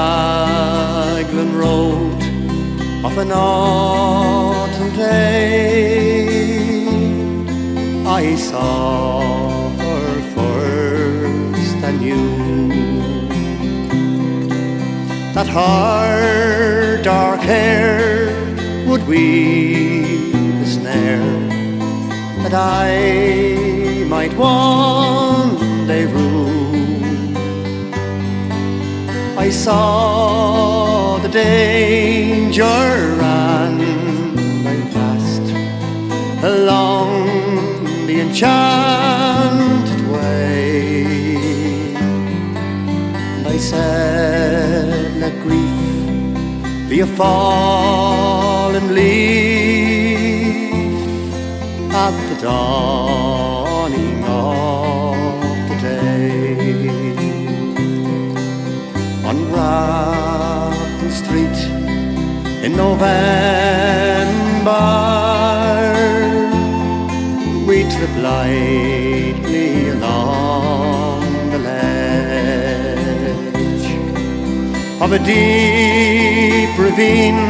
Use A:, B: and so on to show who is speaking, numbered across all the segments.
A: Raglan Road of an autumn day, I saw her first and knew that her dark hair would weave a snare that I might one day rule. I saw the danger and I passed along the enchanted way. And I said, let grief be a fallen leaf at the dawning of the day. On Raglan Street in November, we trip lightly along the ledge of a deep ravine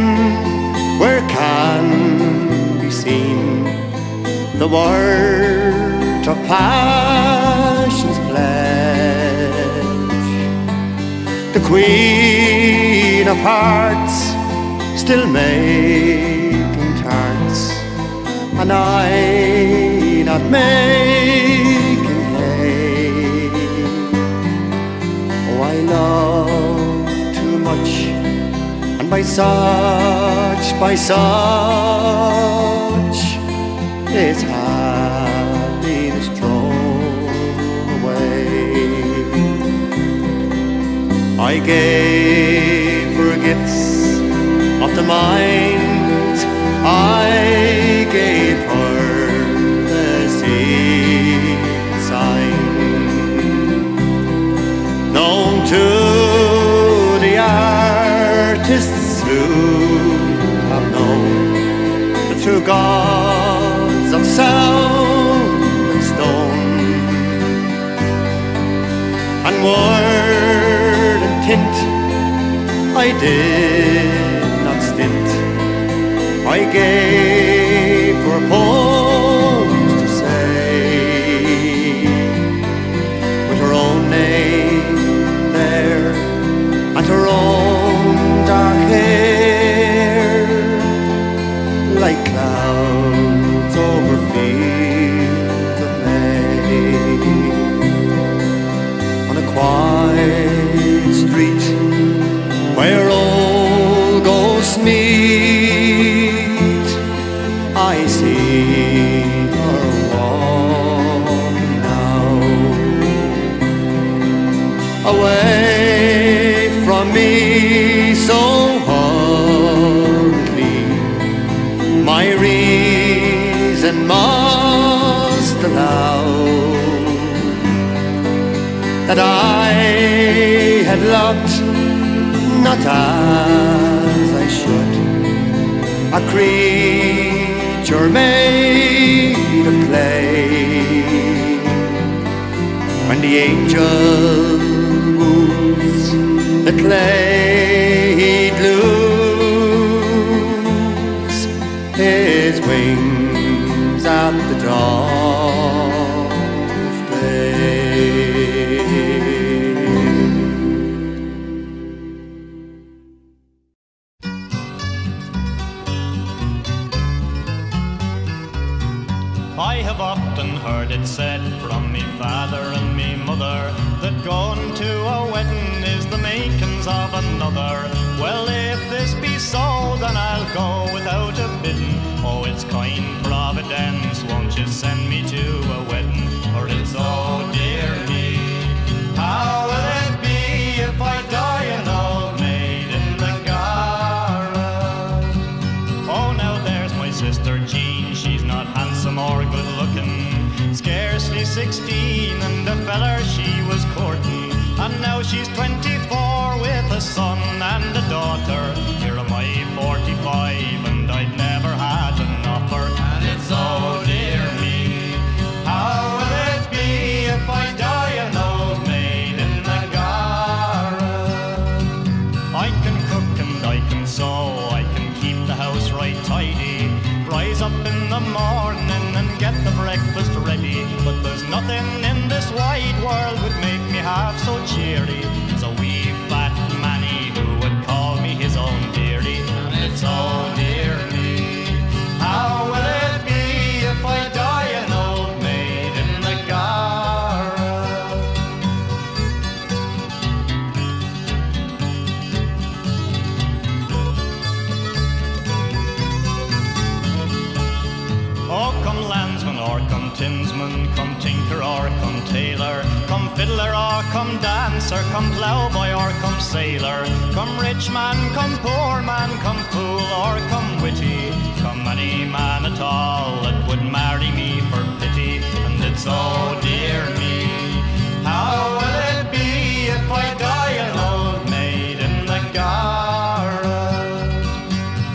A: where can be seen the word of passion's pledge. The Queen of Hearts still making tarts, and I not making hay. Oh, I love too much, and by such its happiness thrown away. I gave her gifts of the mind, I gave her the secret sign, known to the artists who have known the true gods of sound and stone. And word and tint I did not stint, I gave her poems to say, with her own name there and her own dark hair, like clouds over fields of May. On a quiet street where all ghosts meet, I see her walking now, away from me so hardly. My reason must allow that I had loved not as I should, a creature made of clay. When the angel woos the clay, he'd lose his wings at the dawn of day.
B: I have often heard it said from me father and me mother that going to a wedding is the makings of another. Well, if this be so, then I'll go without a bidding. Oh, it's kind Providence, won't you send me to a wedding? Or it's, oh dear me, how will it be if I die an old maid in the garret? Oh, now there's my sister Jean, she's not handsome or good looking, scarcely 16, and the feller she was courting, and now she's 24 with a son and a daughter. Here am I 45 and I'd never had an offer, and it's oh dear me, how will it be if I die an old maid in the garret? the morning and get the breakfast ready. But there's nothing in this wide world would make me half so cheery as a wee fat manny who would call me his own dearie. And it's oh dear me, how will it be if I die an old maid in the garret? Oh, come landsman or come tinsman, come tinker or come tailor, come fiddler or come dancer, come ploughboy or come sailor, come rich man, come poor man, come fool or come witty, come any man at all that would marry me for pity. And it's oh dear me, how will it be if I die an old maid in the garret?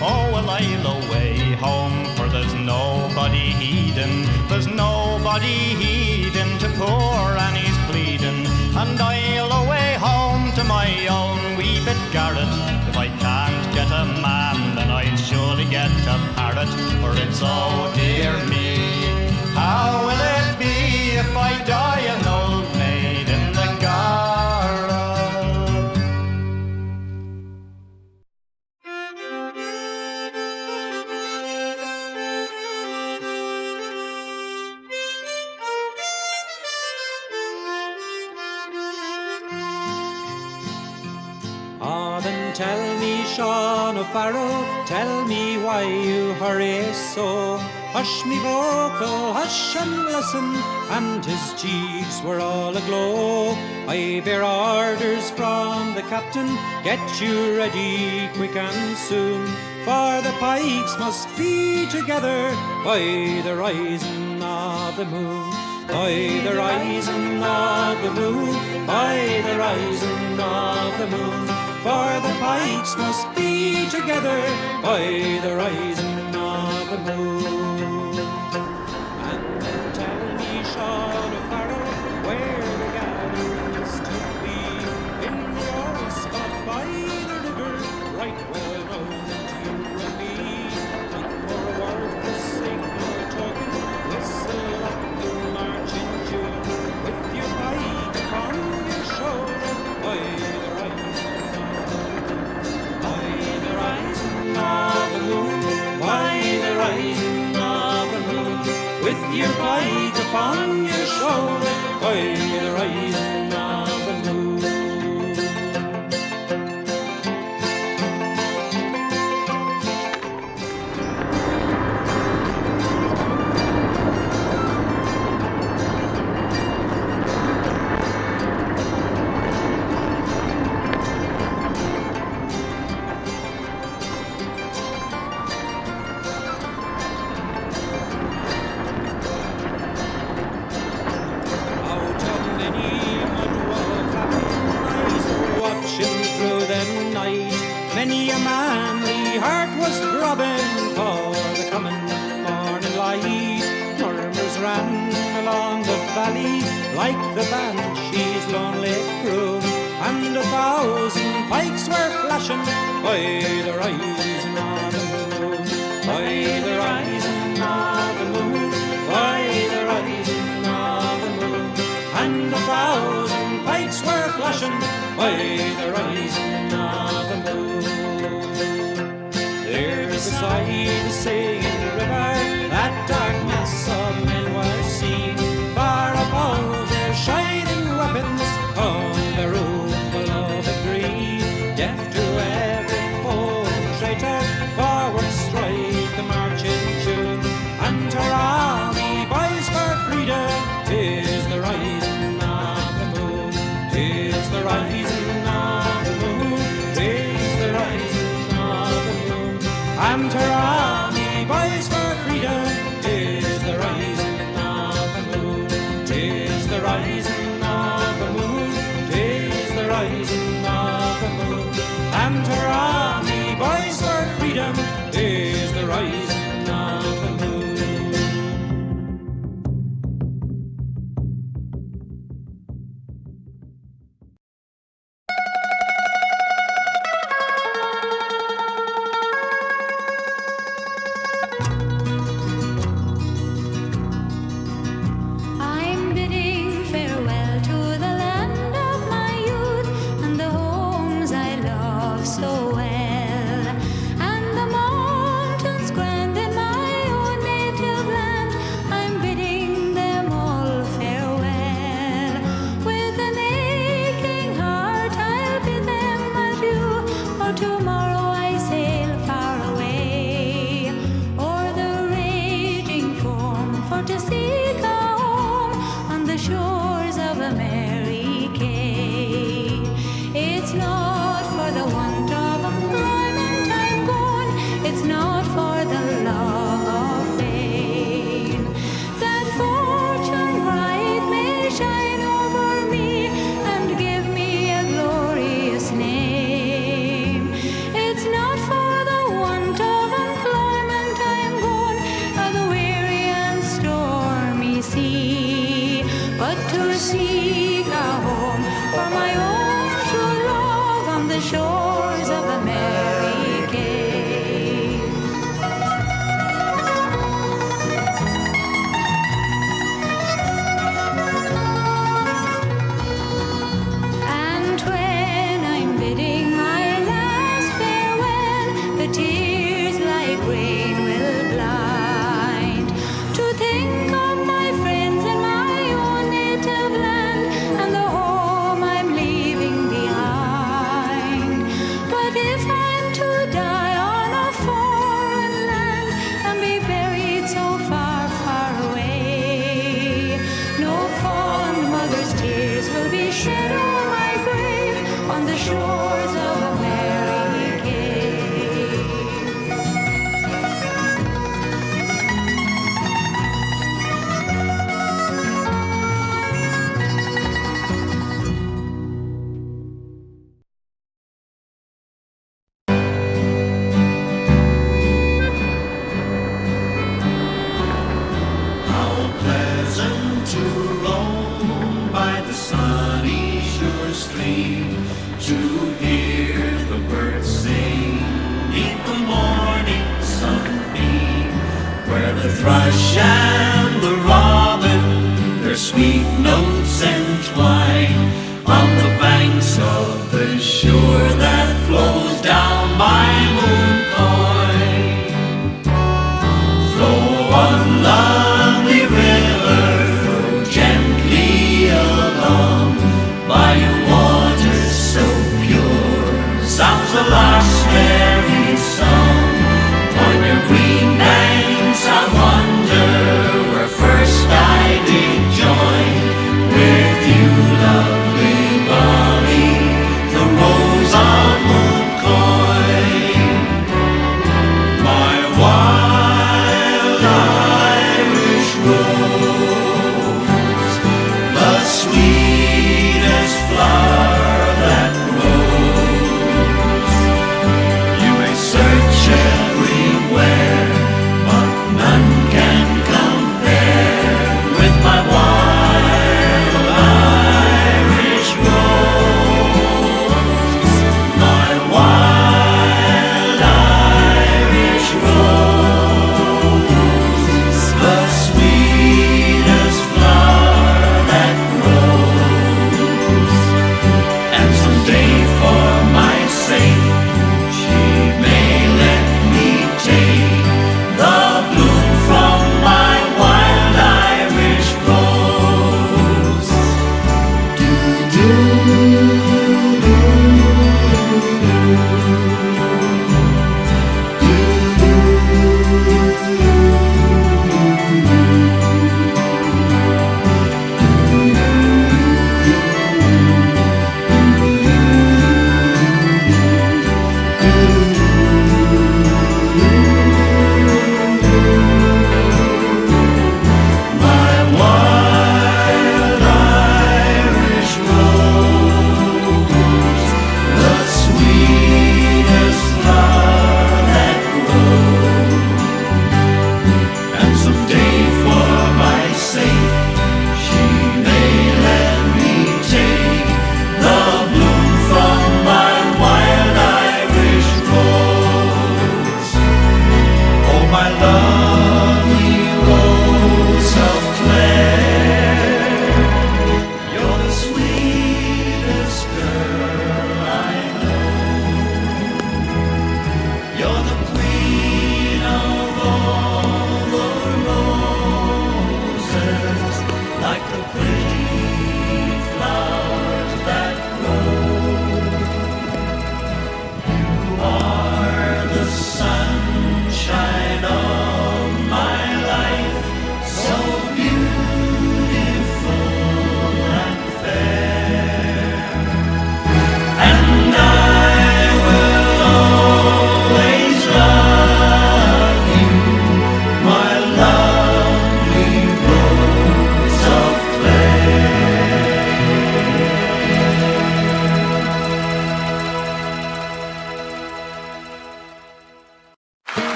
B: Oh, well, I'll away home, for there's nobody heeding, there's nobody heeding to poor Annie's pleading. And I'll away home to my own wee bit garret. If I can't get a man, then I'll surely get a parrot. For it's oh dear me, how will it be if I die an old maid in the garret?
C: Ah, then tell me, Sean O'Farrell, tell me why you hurry so. Hush me vocal, hush and listen, and his cheeks were all aglow. I bear orders from the captain, get you ready quick and soon, for the pikes must be together by the rising of the moon. By the rising of the moon, by the rising of the moon, for the pikes must be together by the rising of the moon. And then tell me, Sean O'Farrell, where the gathering is to be, in the old spot by the river, right well known to you and me. Not for a word, for signal token, whistle up the march in June, with your pike upon your shoulder by the rising of the moon, by the rising of the moon, with your pike upon your shoulder, by the rising of the moon. Many a manly heart was throbbing for the coming morning light. Murmurs ran along the valley like the banshee's lonely croon, and 1,000 pikes were flashing by the rising of the moon. By the rising of the moon, by the rising of the moon, and 1,000 pikes were flashing by the rising of the moon. There beside the singing river, that dark mass of men were seen, far above their shining weapons on the rumble of the green. Deaf to every foe and traitor, forward stride the marching tune, and her army boys for freedom. 'Tis the rising of the moon, 'tis the rising of the moon, 'tis the rising of the moon, and her army boys for freedom. 'Tis the rising of the moon, 'tis the rising of the moon, 'tis the rising of the moon, and her army boys for freedom. 'Tis the rising of the moon.
D: for tomorrow I sail far away, o'er the raging foam, for to seek a home on the shores of a merry Cay. It's not for the want of employment I'm gone, it's not for the love of fame, that fortune bright may shine over me and give me a glorious name. It's not for the want of employment I'm gone on the weary and stormy sea, but to seek a home for my own true love on the shores of a merry Cay. And when I'm bidding my last farewell, the tears like rain will blind, to think of my friends in my own native land and the home I'm leaving behind. But if I'm to die on a foreign land and be buried so far, far away, no fond mother's tears will be shed o'er my grave on the shores of a merry Cay.
E: How pleasant to roam by the sunny sure stream, to hear the birds sing neath the morning sunbeam, where the thrush and the robin their sweet notes entwine on the banks of the shore that flows down by Mooncoin. Flow on, lovely river, flow gently along, by your waters so pure, sounds the lark's merry song. On your green banks I wander, where first I did join with you, lovely Molly, the rose of Mooncoin. My wild Irish rose, the sweetest flower that grows,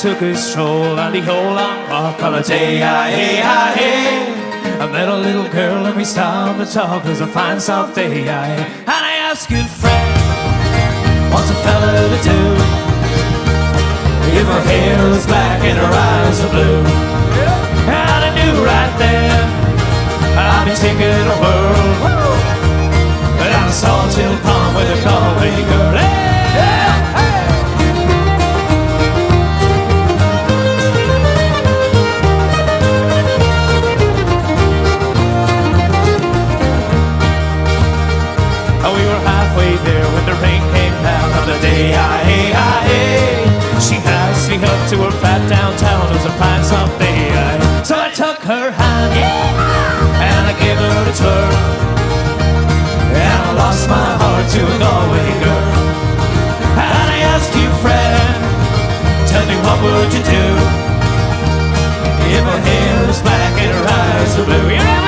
F: took a stroll on the old long park holiday. Aye. I met a little girl and we stopped to talk. It was a fine soft day. And I asked good friend, what's a fella to do if her hair is black and her eyes are blue? And I knew right then I'd be taking a whirl down a salt-hill pond with a Galway girl. We were halfway there when the rain came down on the day. She asked me up to her flat downtown. It was a fine soft day. So I took her hand and I gave her a twirl, and I lost my heart to a Galway girl. And I asked you, friend, tell me what would you do if her hair is black and her eyes are blue?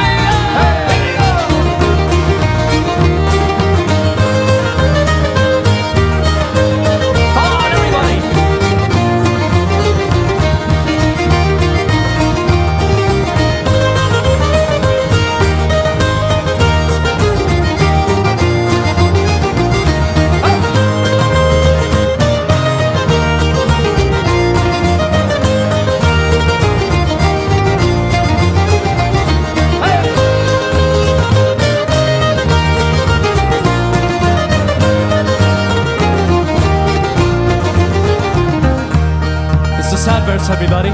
F: Sad verse, everybody.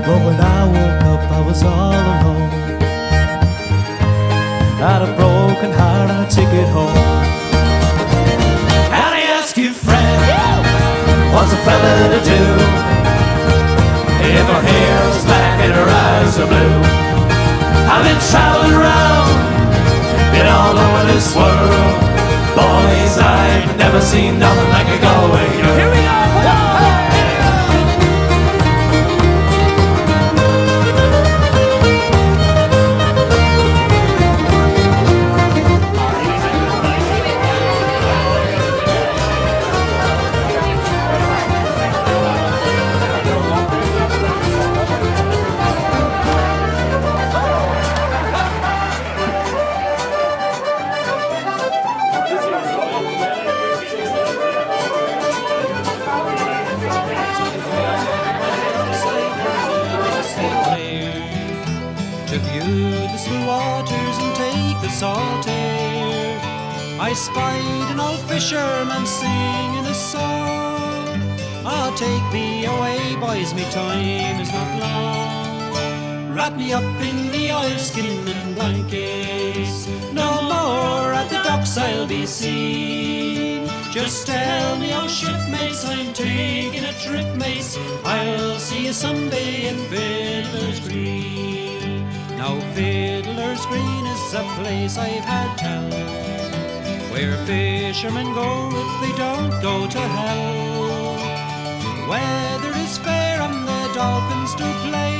F: But when I woke up, I was all alone. Had a broken heart and a ticket home. And I asked you, friend, what's a fella to do if her hair is black and her eyes are blue? I've been traveling around, been all over this world. Boys, I've never seen nothing like a Galway girl. Here we go! Salt air. I spied an old fisherman singing a song. Oh, take me away, boys, me time is not long. Wrap me up in the oilskin and blankets. No more at the docks I'll be seen. Just tell me, oh shipmates, I'm taking a trip, mates. I'll see you someday in Fiddler's Green. Now Fiddler's Green is a place I've had tell, where fishermen go if they don't go to hell. The weather is fair and the dolphins do play,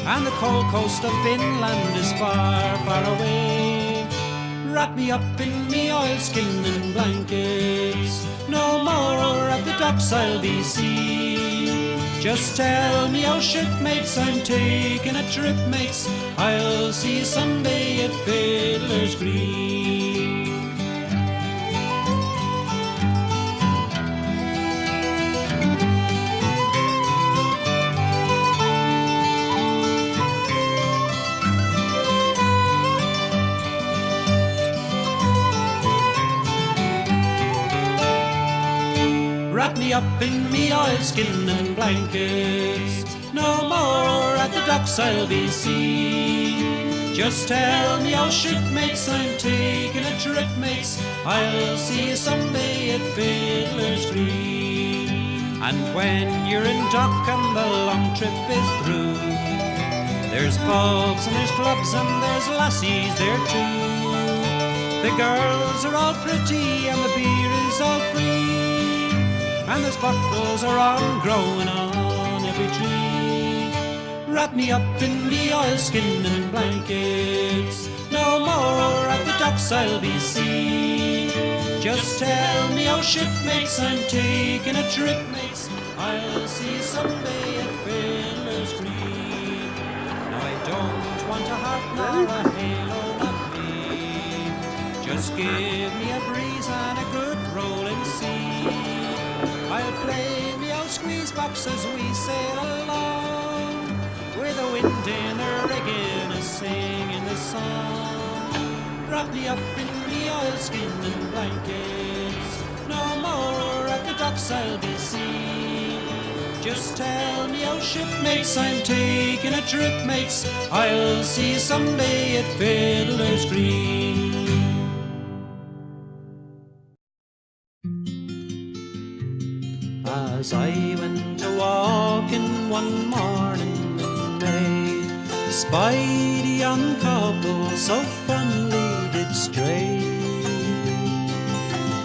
F: and the cold coast of Finland is far, far away. Wrap me up in me oilskin and blankets. No more at the docks I'll be seen. Just tell me, oh shipmates, I'm taking a trip, mates. I'll see you someday at Fiddler's Green. Wrap me up in me oilskin and blankets. No more at the docks I'll be seen. Just tell me, oh shipmates, I'm taking a trip, mates. I'll see you someday at Fiddler's Green. And when you're in dock and the long trip is through, there's pubs and there's clubs and there's lassies there too. The girls are all pretty and the beer is all free, and there's buckles are on growing on every tree. Wrap me up in the oilskin and blankets. No more at the docks I'll be seen. Just tell me, oh shipmates, I'm taking a trip, mates. I'll see someday at Fiddler's Green. Now I don't want a harp nor a halo, not me. Just give me a breeze and a good rolling sea. I'll play me out squeeze box as we sail along, with the wind in the rigging and singing the song. Wrap me up in the oilskin and blankets, no more at the docks I'll be seen. Just tell me, oh shipmates, I'm taking a trip, mates. I'll see you someday at Fiddler's Green. As I went a walking one morning in May, spied a young couple so fondly did stray.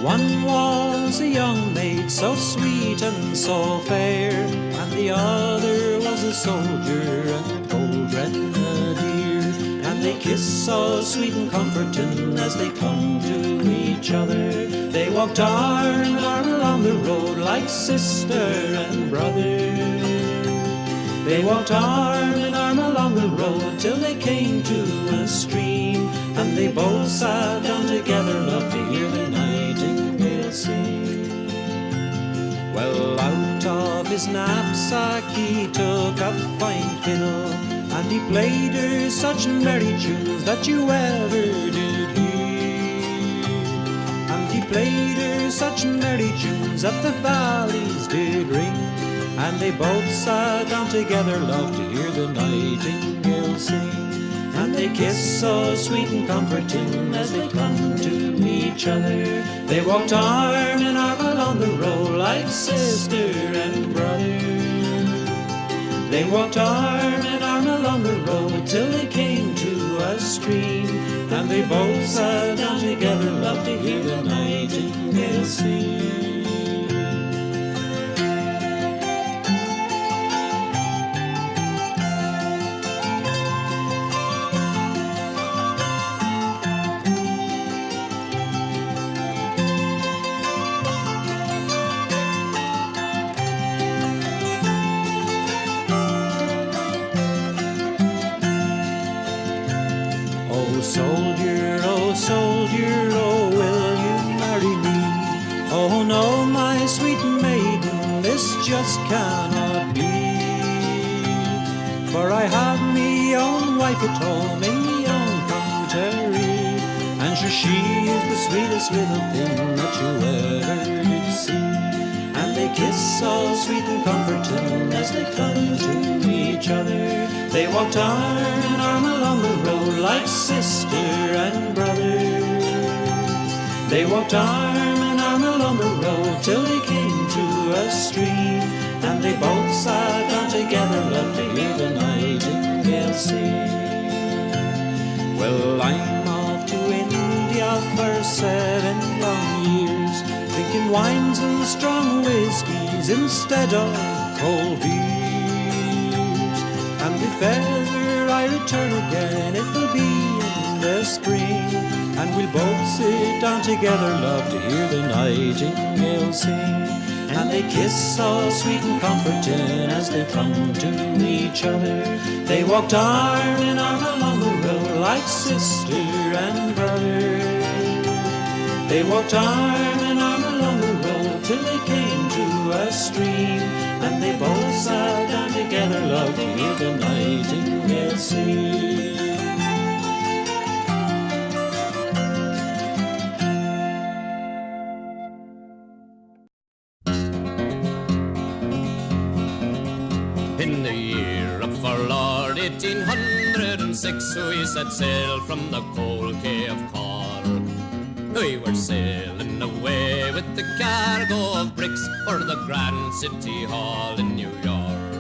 F: One was a young maid so sweet and so fair, and the other was a soldier and old grenadier. And they kissed so sweet and comforting as they clung to each other. They walked arm in arm along the road like sister and brother. They walked arm in arm along the road till they came to a stream, and they both sat down together, loved to hear the nightingale sing. Well, out of his knapsack he took a fine fiddle, and he played her such merry tunes that you ever did hear. And he played her such merry tunes that the valleys did ring. And they both sat down together, loved to hear the nightingale sing. And they kissed so sweet and comforting as they clung to each other. They walked arm in arm along the road like sister and brother. They walked arm in arm along the road till they came to a stream. And they both sat down together, loved to hear the nightingale sing. Oh soldier, oh will you marry me? Oh no, my sweet maiden, this just cannot be. For I have me own wife at home in me own country, and sure she is the sweetest little thing that you ever did see. And they kiss so sweet and comforting as they clung to each other. They walked arm in arm along the road like sister and brother. They walked arm in arm along the road till they came to a stream. And they both sat down together, loved to hear the nightingale sing. Well, I'm off to India for 7 long years, drinking wines and strong whiskies instead of cold beers. And if ever I return again, it will be in the spring, and we'll both sit down together, love to hear the nightingale sing. And they kiss so sweet and comforting as they clung to each other. They walked arm in arm along the road like sister and brother. They walked arm in arm along the road till they came to a stream. And they both sat down together, love to hear the nightingale sing.
G: In the year of our Lord 1806, we set sail from the cold Quay of Cork. We were sailing away with the cargo of bricks for the Grand City Hall in New York.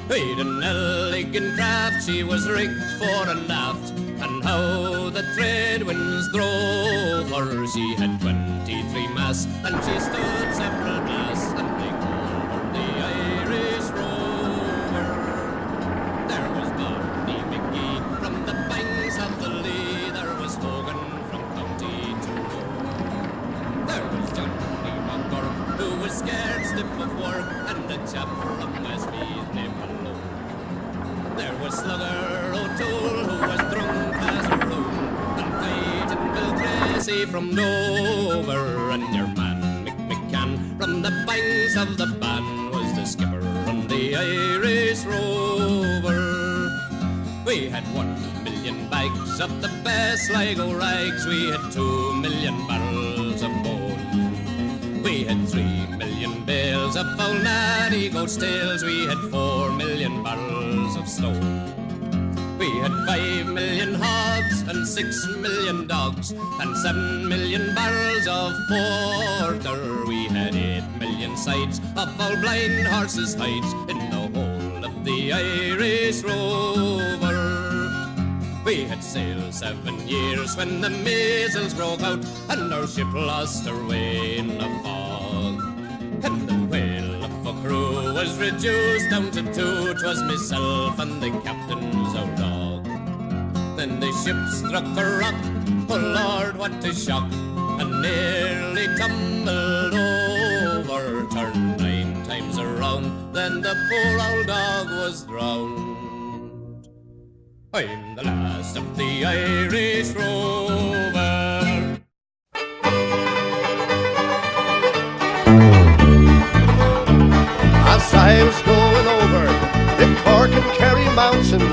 G: We'd an elegant craft, she was rigged fore and aft, and how the trade winds drove her. She had 23 masts, and she stood several blasts, and they called her the Irish Rover. There was Barney McGee from the banks of the Lee, there was Hogan from County Tyrone. away from Dover, and your man McCann from the banks of the Bann was the skipper on the Irish Rover. We had 1 million bags of the best Sligo rags, we had 2 million barrels of bone, we had 3 million bales of foul natty goat tails, we had 4 million barrels of stone. We had 5 million hogs and 6 million dogs and 7 million barrels of porter. We had 8 million sides of all blind horses' hides in the whole of the Irish Rover. We had sailed 7 years when the measles broke out and our ship lost her way in a fog. And the whale of a crew was reduced down to 2. 'Twas myself and the captain's old dog. Then the ship struck a rock, oh Lord, what a shock, and nearly tumbled over. Turned 9 times around, then the poor old dog was drowned. I'm the last of the Irish Rover.
A: As I was going over the Cork and Kerry mountain,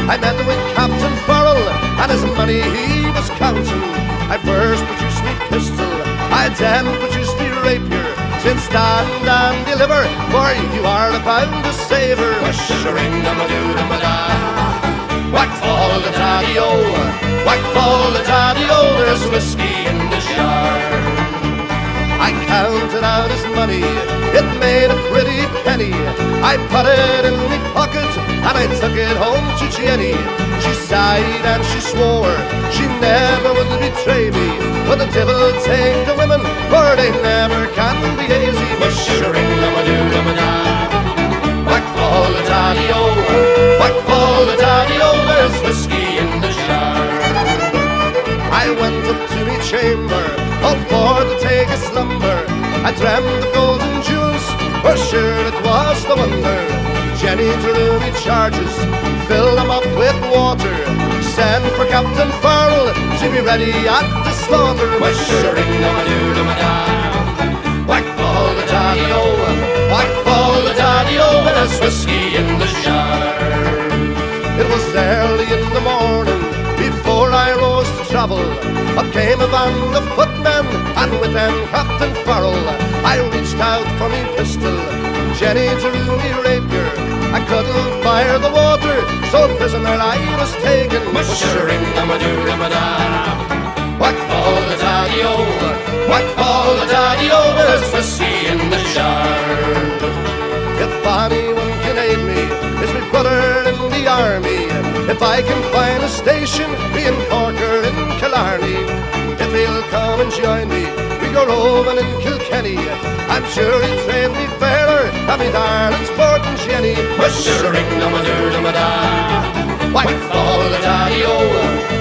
A: I met with Captain Farrell and his money he was counting. I first produced me pistol, I then produced me rapier. Since stand and deliver, for you are bound to savour. Wish-a-ring-a-ma-doo-da-ma-da, whack fall the daddy-o, whack fall the daddy-o, there's whiskey in the jar. I counted out his money, it made a pretty penny. I put it in my pocket and I took it home to Jenny. She sighed and she swore she never would betray me, but the devil take the women, for they never can be easy. Wish-a-ring-a-ma-doo-da-ma-da, whack fall the daddy-o, whack fall the daddy-o, there's whiskey in the jar. I went up to me chamber, all for to take a slumber. I dreamt of golden jewels, for sure it was the wonder. Jenny drew me charges, fill them up with water. Send for Captain Farrell to be ready at the slaughter. Wish-a-ring-a-ma-doo-da-ma-da, whack fall the daddy-o, whack fall the daddy-o, there's whiskey in the jar. It was early in the morning, before I rose to travel, up came a band of footmen, and with them Captain Farrell. I reached out for me pistol, Jenny drew me rapier. I couldn't fire the water, so prisoner I was taken. Wish-a-ring-a-ma-doo-da-ma-da, whack fall the daddy-o, whack fall the daddy-o, there's whiskey in the jar. If anyone can aid me, it's my brother in the army. If I can find a station, me in Cork or in Killarney, if he'll come and join me, we go roving in Kilkenny. I'm sure he'll train me fairer than me darling Sport and Jenny. Wish-a-ring-a-ma-doo-da-ma-da, whack fall the daddy-o,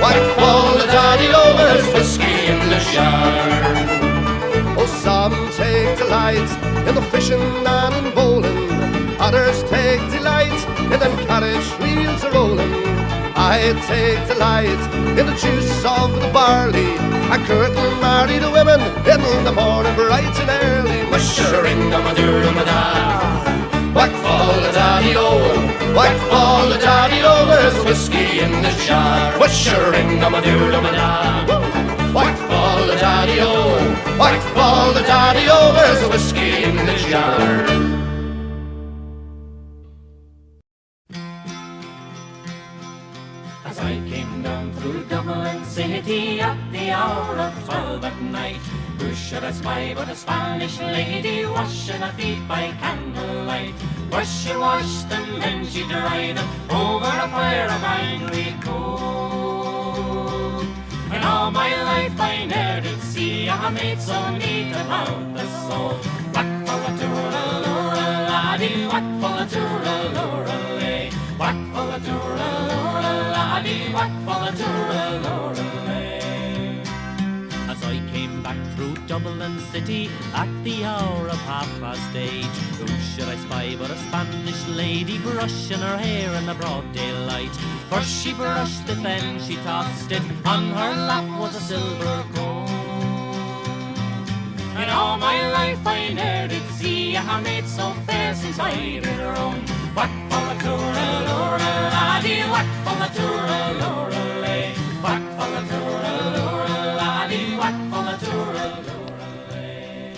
A: whack fall the daddy-o, there's whiskey in the jar. Oh, some take delight in the fishing and in bowling, others take delight in them carriage wheels a-rolling. I take delight in the juice of the barley. I curtain marry the women in the morning bright and early. Wish-a-ring-a-ma-doo-da-ma-da, whack fall the daddy-o, whack fall the daddy-o, there's whiskey in the jar. Wish-a-ring-a-ma-doo-da-ma-da, whack fall the daddy-o, whack fall the daddy-o, there's whiskey in the jar.
E: As I came down through Dublin city at the hour of 12 at night, who should I spy but a Spanish lady washing her feet by candlelight? First she washed them, then she dried them over a fire of angry coal. In all my life I ne'er did see a maid so neat about the soul. Whack for a tooralora laddie, whack for a tooralora-lay, whack for a tooralora laddie, whack for a tooralora-lay.
H: As I came back through Dublin city at the hour of 8:30, who should I spy but a Spanish lady brushing her hair in the broad daylight? First she brushed it, then she tossed it, on her lap was a silver comb.
E: In all my life I ne'er did see a maid so fair since I did roam. Whack for the toora-lora, laddie, whack for the toora-lora, lay. Whack for the toora-lora, laddie, whack for the toora-lora, lay.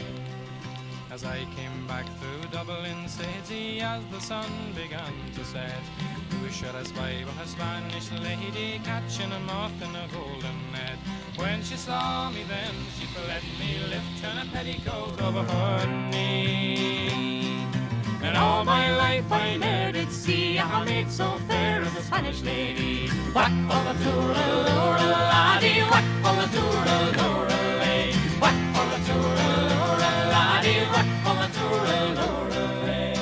I: As I came back through Dublin city, as the sun began to set, who should I spy but a Spanish lady catching a moth in a golden net. When she saw me then, she let me lift her petticoat over her knee. In all my life I ne'er did see a maid so fair as a Spanish lady. Whack for the toora-lora, laddie, whack for the toora-lora, lay. Whack for the toora-lora, laddie, whack for the toora-lora, lay.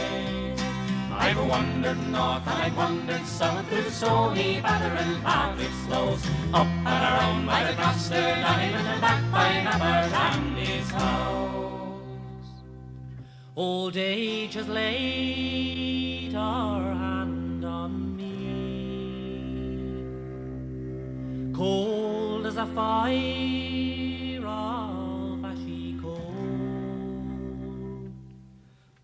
I: I've wandered north and I've wandered south through the stony Bather and Patrick slows, up and around by the Gloucester Diamond and back by Napper Dandy's house.
H: Old age has laid her hand on me, cold as a fire of ashy cold.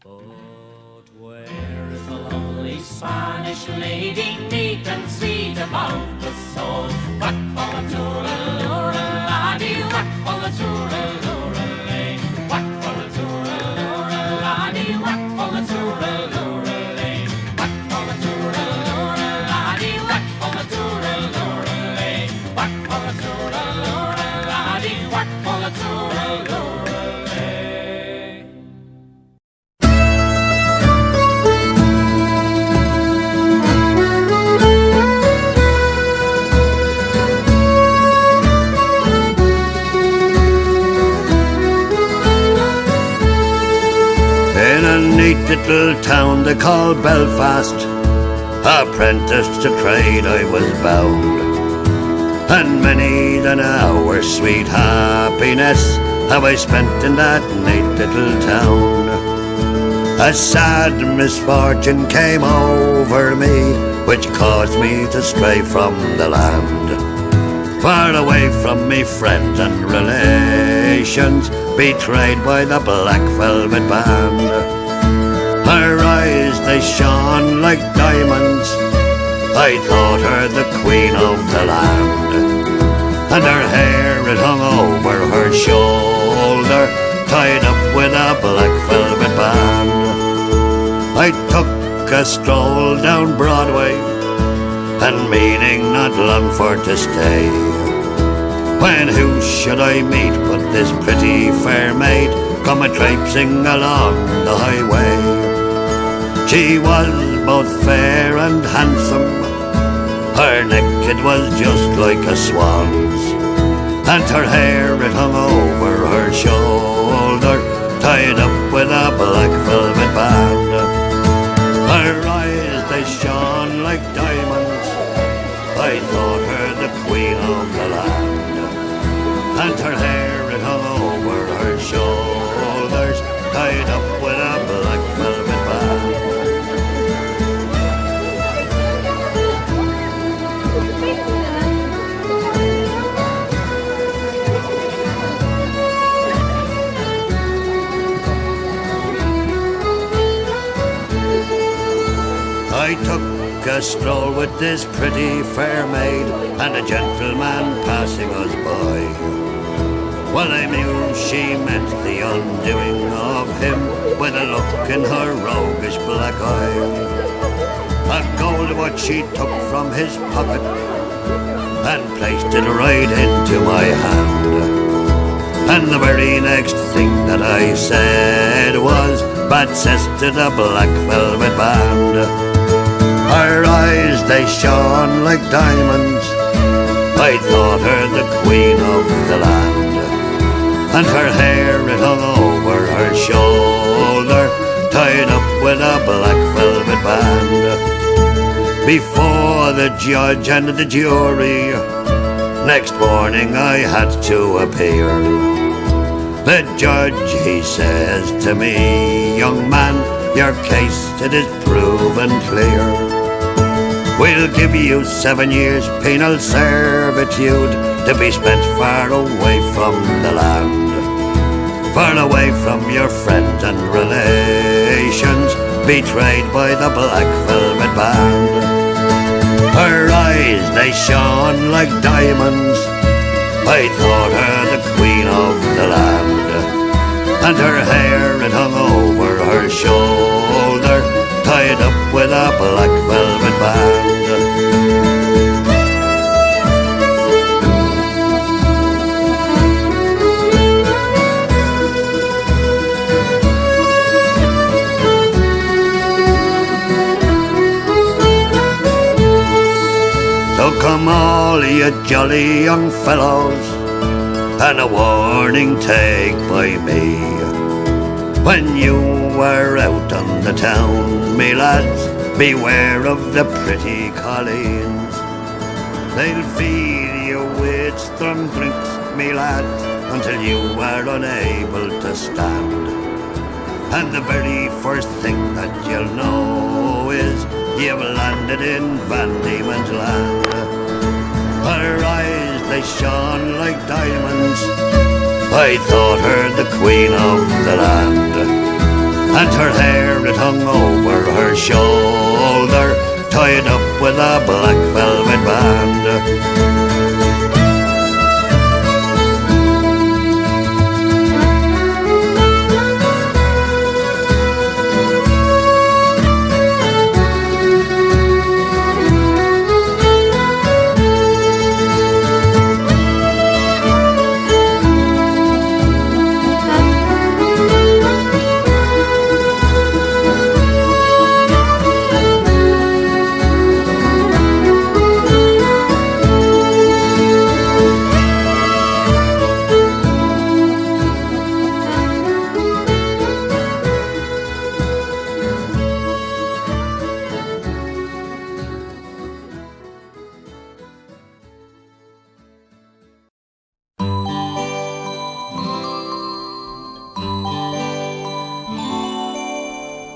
H: But where is the
E: Lovely Spanish lady, neat and sweet about the soul? Whack for the toora-lora, laddie, whack for the toora-lora, lay. Whack for the toora-lora, laddie, whack for the toora-lora, lay. Whack for the toora-lora, laddie, whack for the toora-lora, lay. Whack for the toora-lora, laddie, whack for the toora-lora, lay.
A: In a neat little town they call Belfast, apprenticed to trade I was bound, and many an hour sweet happiness have I spent in that neat little town. A sad misfortune came over me, which caused me to stray from the land, far away from me friends and relations, betrayed by the Black Velvet Band. Her eyes, they shone like diamonds, I thought her the queen of the land, and her hair it hung over her shoulder, tied up with a black velvet band. I took a stroll down Broadway, and meaning not long for to stay, when who should I meet but this pretty fair maid come a-traipsing along the highway. She was both fair and handsome, her neck it was just like a swan's, and her hair it hung over her shoulder, tied up with a black velvet band. Her eyes they shone like diamonds, I thought her the queen of the land, and her hair it hung over her shoulders, tied up with a black velvet band. I took a stroll with this pretty fair maid, and a gentleman passing us by. Well, I knew she meant the undoing of him, with a look in her roguish black eye. A gold watch she took from his pocket, and placed it right into my hand. And the very next thing that I said was, "Bad cess to the Black Velvet Band." Her eyes, they shone like diamonds, I thought her the queen of the land, and her hair it hung over her shoulder, tied up with a black velvet band. Before the judge and the jury, next morning I had to appear. The judge, he says to me, "Young man, your case it is proven clear. We'll give you 7 years penal servitude to be spent far away from the land. far away from your friends and relations, betrayed by the black velvet band. Her eyes, they shone like diamonds, I thought her the queen of the land. And her hair, it hung over her shoulder, tied up with a black velvet band. So come all you jolly young fellows, and a warning take by me. When you are out on the town, me lads, beware of the pretty colleens. They'll feed you with strong drinks, me lads, until you are unable to stand. And the very first thing that you'll know is you've landed in Van Diemen's Land. Her eyes, they shone like diamonds, I thought her the queen of the land. And her hair, it hung over her shoulder, tied up with a black velvet band.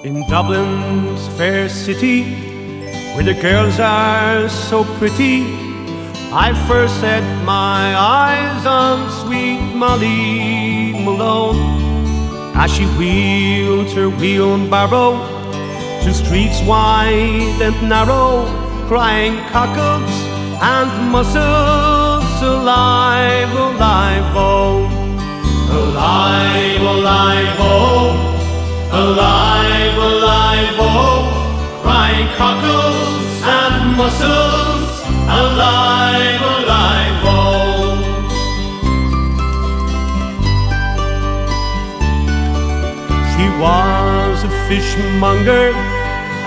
J: In Dublin's fair city, where the girls are so pretty, I first set my eyes on sweet Molly Malone, as she wheeled her wheelbarrow through streets wide and narrow, crying cockles and mussels, alive, alive, oh, alive, alive, oh. Alive, alive, oh, crying cockles and mussels, alive, alive, oh. She was a fishmonger,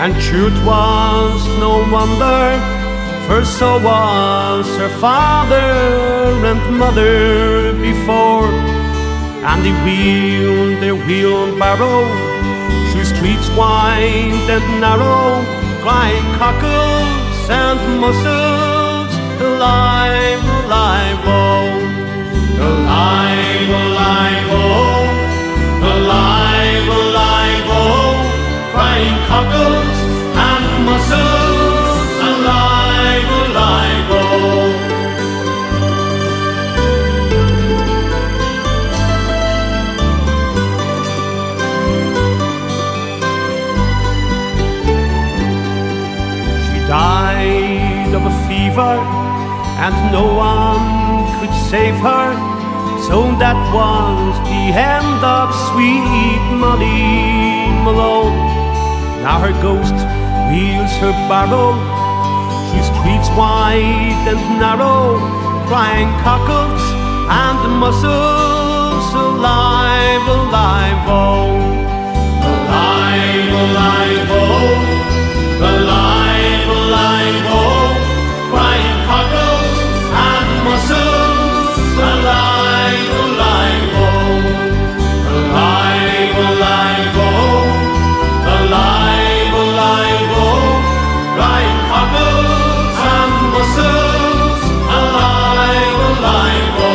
J: and truth was no wonder, for so was her father and mother before, and they wheeled their wheelbarrow through streets wide and narrow, crying cockles and mussels, alive, alive, oh, alive, alive, oh, alive, alive, oh, crying cockles and mussels, alive, alive, oh. Died of a fever, and no one could save her, so that was the end of sweet Molly Malone. Now her ghost wheels her barrow through streets wide and narrow, crying cockles and mussels, alive, alive, oh, alive, alive, oh, alive, alive, oh, crying cockles and mussels, alive, alive, oh, alive, alive, oh, alive, alive, oh, crying cockles and mussels, alive, alive, oh.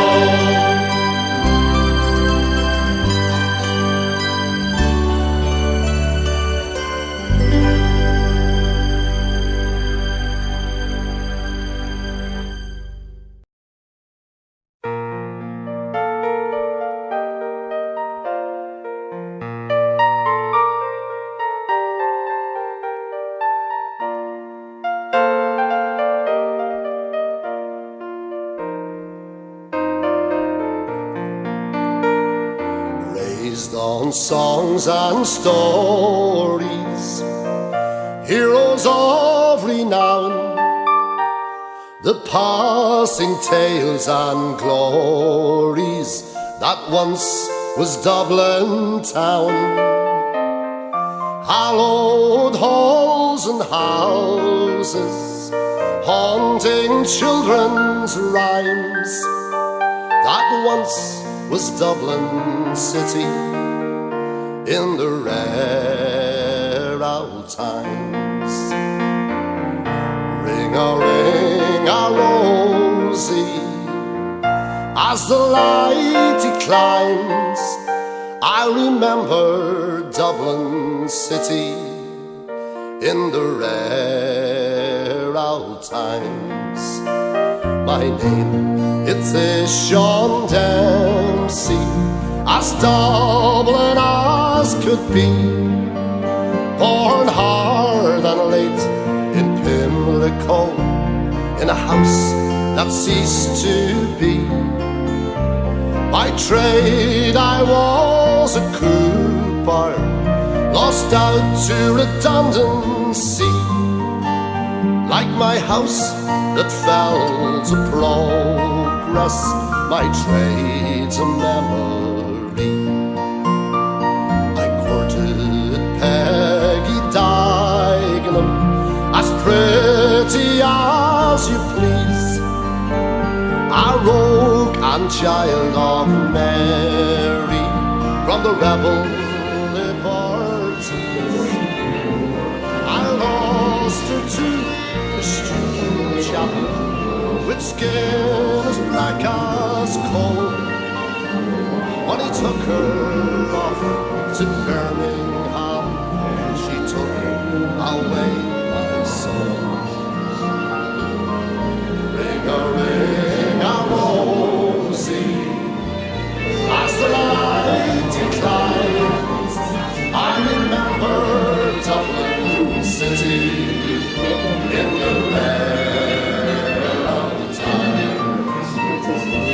A: on songs and stories, heroes of renown, the passing tales and glories that once was Dublin town. Hallowed halls and houses, haunting children's rhymes, that once was Dublin city in the rare old times. Ring-a-ring-a-rosy, as the light declines, I remember Dublin city in the rare old times. My name, it is Sean Dempsey, as Dublin as could be, born hard and late in Pimlico, in a house that ceased to be. By trade I was a cooper, lost out to redundancy, like my house that fell to progress, my trade's a memory. I courted Peggy Dagenham, as pretty as you please, a rogue and child of Mary, from the rebel liberties. I lost her to the student chapel, with skin as black as coal, when he took her off to Birmingham, she took away my soul. Ring-a-ring-a-rosy, as the light declines, I remember Dublin city in the rare old times.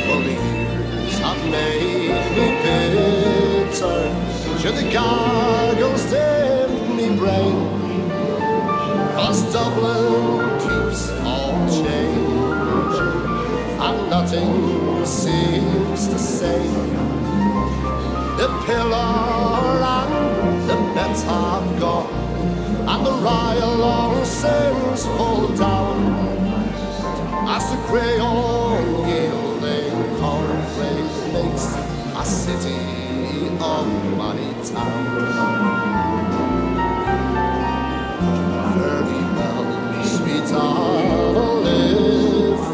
A: For the years have made me bitter, should the gargles dim me brain, 'cause Dublin keeps all change, and nothing seems the same. The pillar and the Mets have gone, and the Ryle long since pulled down, as the grey unyielding concrete makes a city of my town. Very well, sweet Olive,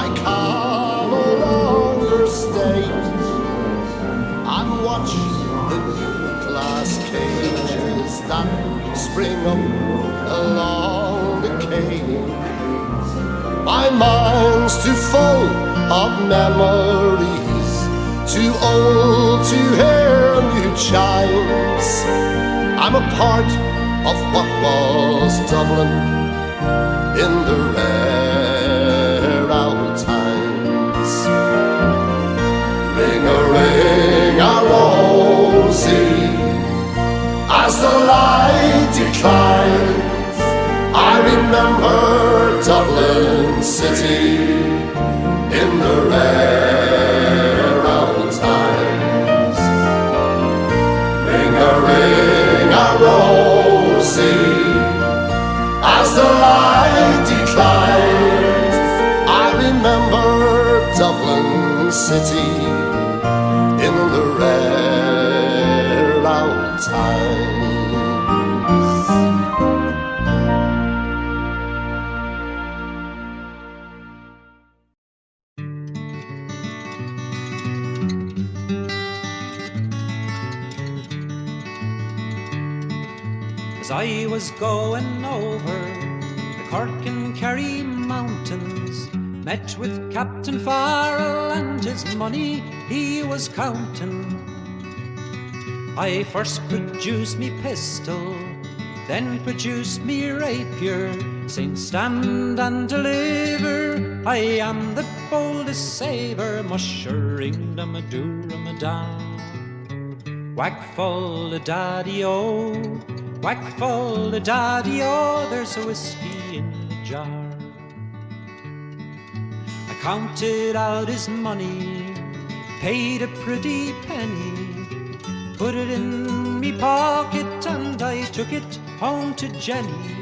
A: I can no longer stay and watch the new glass cages that spring up along the quay. My mind's too full of memories, too old to hear new chimes. I'm a part of what was Dublin in the rare old times. Ring-a-ring-a-rosy, as the light declines, I remember Dublin city in the rare old times. Ring-a-ring-a-rosy, as the light declines, I remember Dublin city in the rare old times.
C: As I was going over the Cork and Kerry mountains, met with Captain Farrell and his money he was counting. I first produced me pistol, then produced me rapier, saying stand and deliver, I am the boldest saver, mushering them a doom a down. Whack full of daddy-o, whack full of daddy-o, there's a whiskey in the jar. I counted out his money, paid a pretty penny, put it in me pocket and I took it home to Jenny.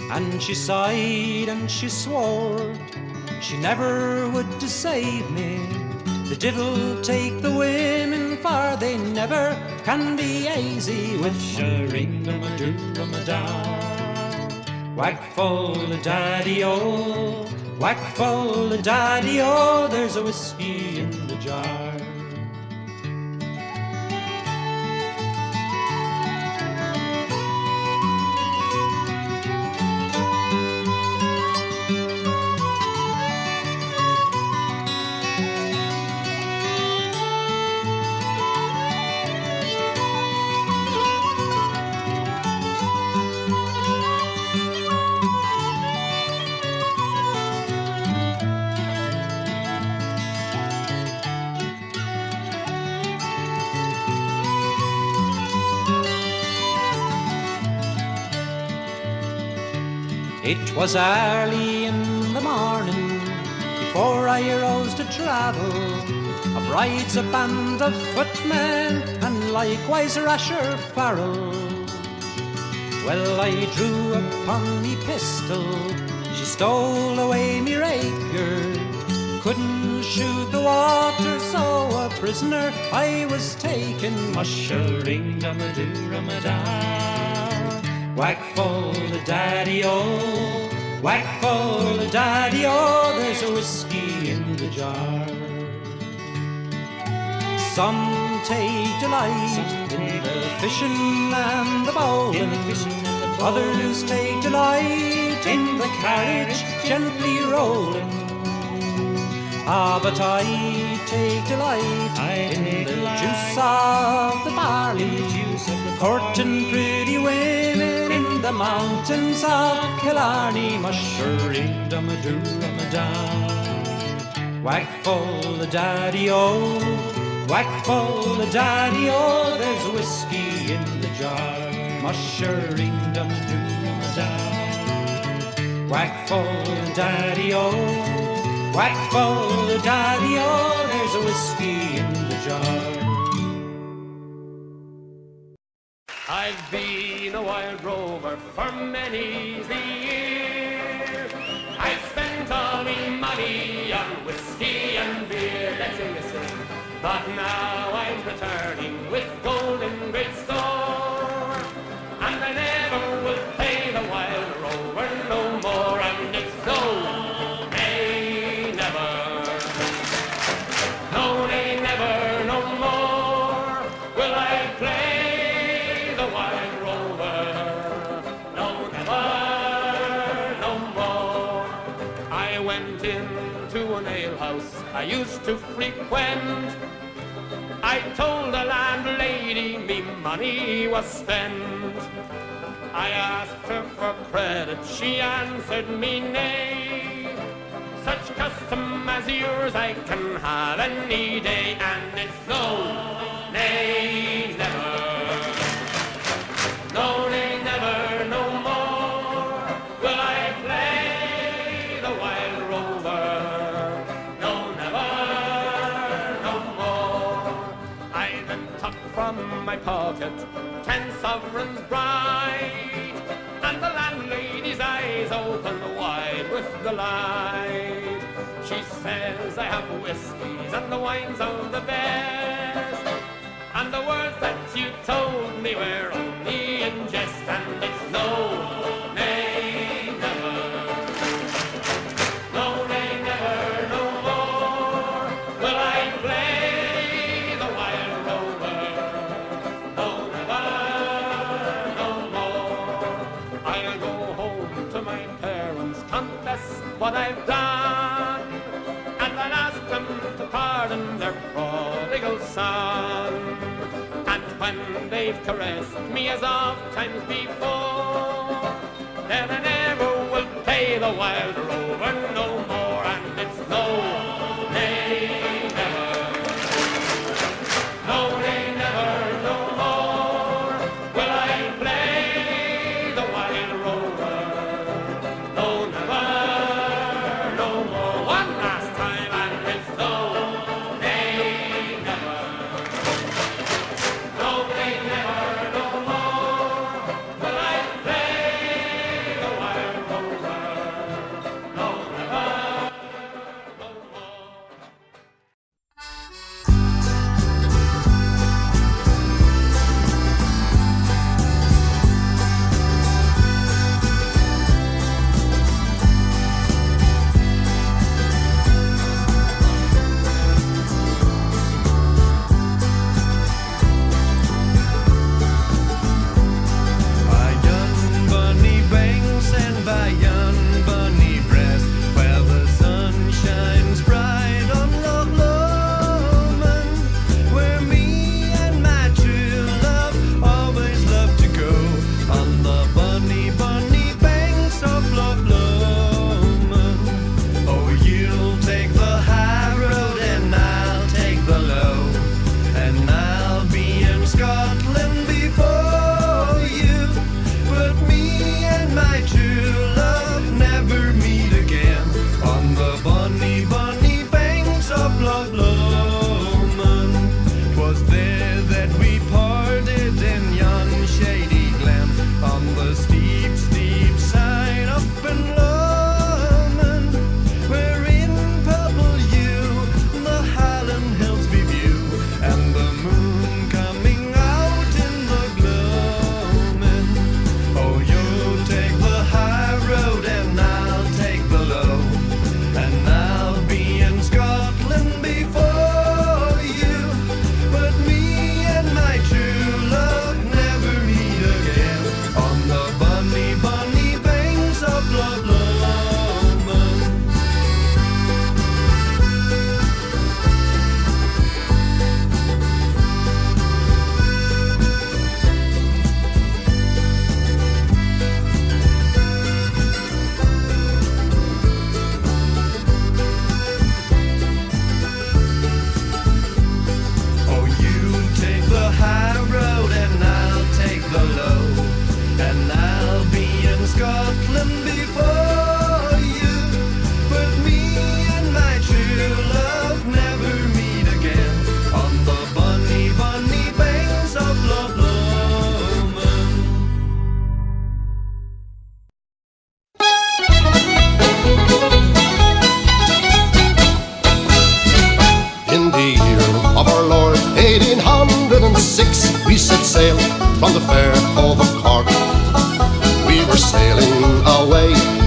C: And she sighed and she swore she never would deceive me. The devil take the women, for they never can be easy with ring-a-ma-doo-a-ma-da. Whack full of daddy-o, whack full of daddy-o, there's a whiskey in the jar. It was early in the morning, before I rose to travel. A bride's a band of footmen, and likewise Rasher Farrell. Well, I drew upon me pistol, she stole away me rapier. Couldn't shoot the water, so a prisoner I was taken. Mush-a-ring-a-ma-doo-a-ma-da. Whack full of daddy-o, whack full of daddy-o, there's a whiskey in the jar. Some take delight in the fishing and the bowling, others take delight in the carriage gently rolling. Ah, but I take delight in the juice of the barley, courting pretty women in the mountains of Killarney. Mush-a-ring-a-ma-doo-a-ma-da. Whack full of daddy-o, whack full of daddy-o, there's a whiskey in the jar. Mush-a-ring-a-ma-doo-a-ma-da. Whack full of daddy-o, whack full of daddy-o, there's a whiskey in the jar.
J: I've been a wild rover for many's the year. I've spent all me money on whiskey and beer. Listen, but now I'm returning with gold in great store, and I never will pay the wild rover no more. And it's no, nay, never, no, nay, never, no more will I play the wild rover. No, never, no more. I went into an alehouse I used to frequent. I told the landlady me money was spent. I asked her for credit, she answered me nay. Such custom as yours I can have any day, and it's no, nay, never. No, nay, never, no more will I play the wild rover. No, never, no more. I then took from my pocket 10 sovereigns bright, and the landlady's eyes opened wide with delight. She says I have whiskies and the wines of the best, and the words that you told me were only in jest, and it's no, nay, never. No, nay, never, no more will I play the wild rover. No, never, no more. I'll go home to my parents, confess what I've done, and I'll ask them to pardon their prodigal son. And when they've caressed me as oft times before, then I never will pay the wild rover no more. And it's no, nay, never. No, nay, never.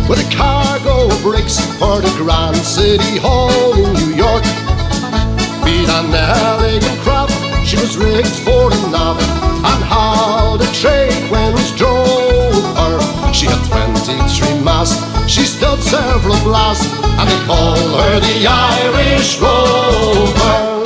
A: with a cargo of bricks for the Grand City Hall in New York. Beat an elegant craft, she was rigged for a nav, and how the trade winds drove her. She had 23 masts, she stood several blasts, and they called her the Irish Rover.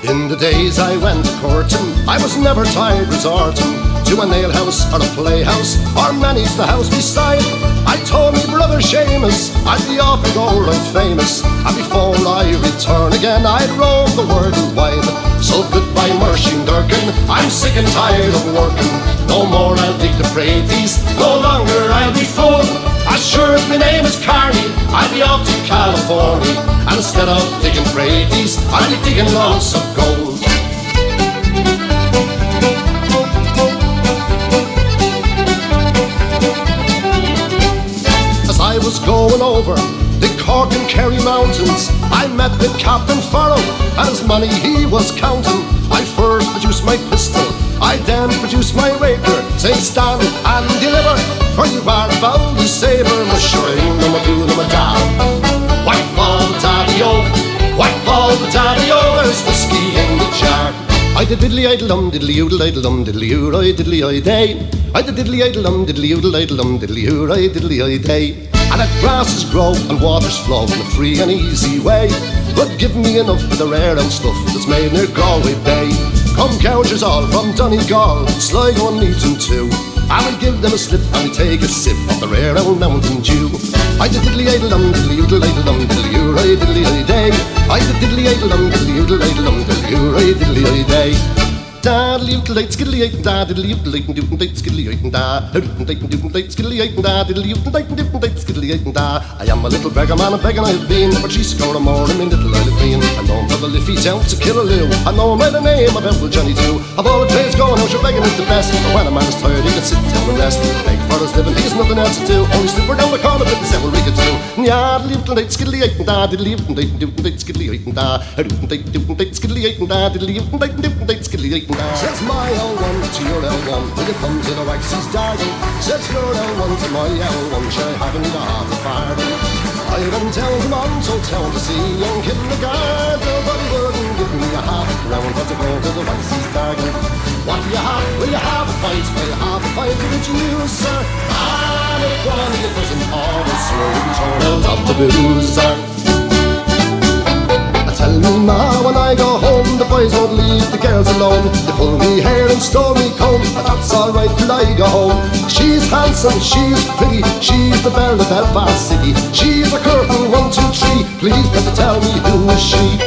A: In the days I went courting, I was never tired resorting to a nail house or a playhouse, or many's the house beside. I told me brother Seamus I'd be off and go right famous, and before I return again I'd roam the world wide. So goodbye Mershing Durkin, I'm sick and tired of working. No more I'll dig the praties, no longer I'll be full. As sure as my name is Carney, I'll be off to California, and instead of digging praties, I'll be digging lots of gold. As I was going over the Cork and Kerry mountains, I met with Captain Farrell, and his money he was counting. I first produced my pistol, I then produced my rapier, saying stand and deliver, for you are bound to sabre. Mushroom, no do, no da. White ball the daddy-o, white ball the daddy-o, there's whiskey in the jar. I did diddly-idle-dum, diddly-oodle-idle-dum, diddly-oo-oi, diddly-oi-day. I did diddly-idle-dum, diddly-oodle-idle-dum, diddly-oo-oi, diddly-oi-day. And that grasses grow and waters flow in a free and easy way. But give me enough of the rare old stuff that's made near Galway Bay. Come gougers all from Donegal, Sligo and Legion too. I will give them a slip and we take a sip of the rare old Mountain Dew. I did diddly-idle-dum, diddly-oodle-idle-dum, diddly-oo-oi, diddly-oi-day. I did diddly-idle-dum, diddly-oodle-idle-dum, diddly-oo-oi, diddly-oi-day. Da diddly-oodle-ite, skiddly-ite, da diddly-oodle-ite, doodle-ite, skiddly-ite, da doodle-ite, doodle-ite, skiddly-ite, da diddly-oodle-ite, doodle-ite, skiddly-ite, da. I am a little beggar man, a begging I have been, but she's scored a more in me little I'll have been. I know for the Liffey's out to kill a Lou, I know by the name of Uncle Johnny too. Of all the trades going out, your begging is the best, but when a man is tired, he can sit down and rest. Beg for his living, he's nothing else to do, only slipper down the corner with the several rig or two. Ya diddly-oodle-ite, skiddly-ite, da diddly-oodle-ite, doodle-ite, skiddly-ite, da doodle-ite, doodle-ite, skiddly-ite, da diddly-oodle-ite, doodle-ite, skiddly-ite, da. Says my L1 to your L1, will you come to the waxy's darling? Says your L1 to my L1, sure I haven't got half a farthing. I even tell them on so town to see young kindergarten, nobody wouldn't give me a half a crown but to go to the waxy's darling. What do you have? Will you have a pint? Will you have a pint of the juice, sir? And if one it doesn't always swear to be torn out of the booze, sir. Tell me ma, when I go home, the boys won't leave the girls alone. They pull me hair and store me comb, but that's alright till I go home. She's handsome, she's pretty, she's the belle of Belfast City. She's a curtain 1, 2, 3, please can you tell me who is she?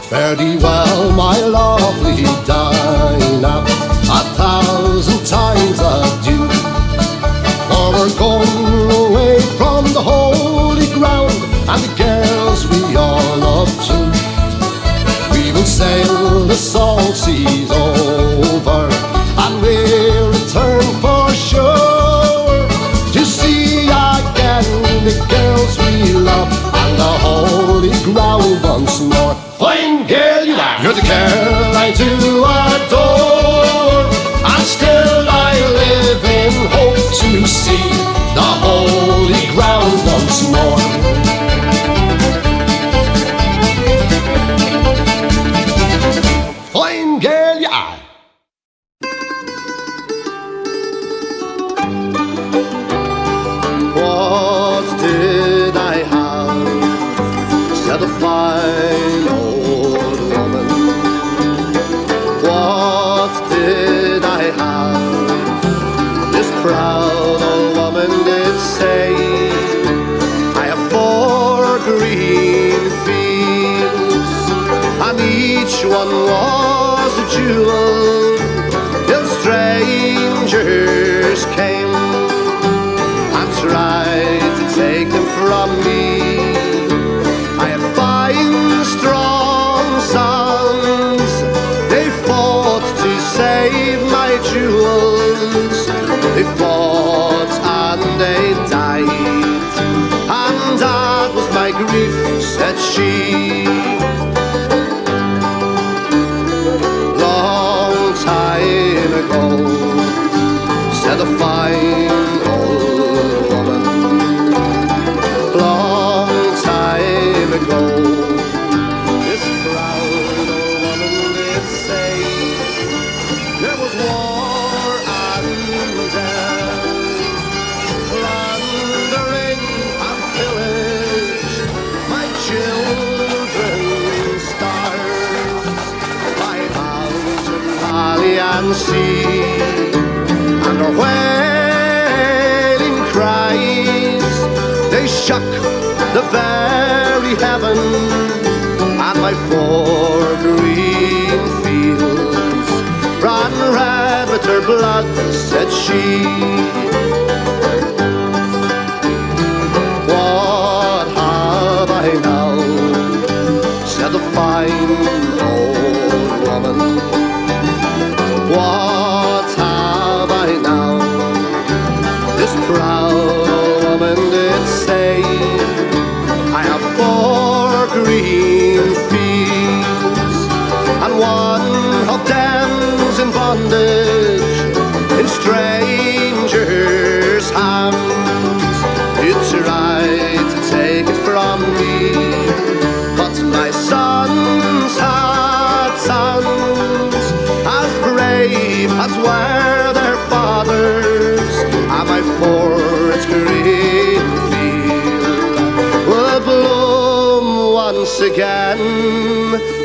A: Fare thee well, my lovely Dinah, 1,000 times adieu. For we're going away from the holy ground, and the girls we all love too. We will sail the salt seas over, and we'll return for sure, to see again the girls we love, and the holy ground once more. Fine girl you are, you're the girl I do adore, and still I live in hope to see the holy ground once more. Fine girl you are. What did I have? Said a fine old woman. What did I have? This proud old woman did say, I have 4 green fields, and each one was a jewel, till strangers came and tried to take them from me. I had 5 strong sons, they fought to save my jewels. They fought and they died, and that was my grief, said she. ago, this proud old woman did say there was war and death, plundering and pillage, my children starved by mountain, valley and sea, and their wailing cries, they shook the very heaven, and my 4 green fields ran red with her blood, said she. What have I now, said the fine old woman. What have I now, this proud old woman did say. I have 4 green fields, and one of them's in bondage in strangers' hands. It's right to take it from me, but my sons had sons as brave as were their fathers, and my 4th green field will bloom once again,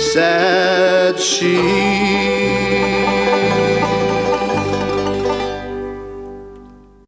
A: said she.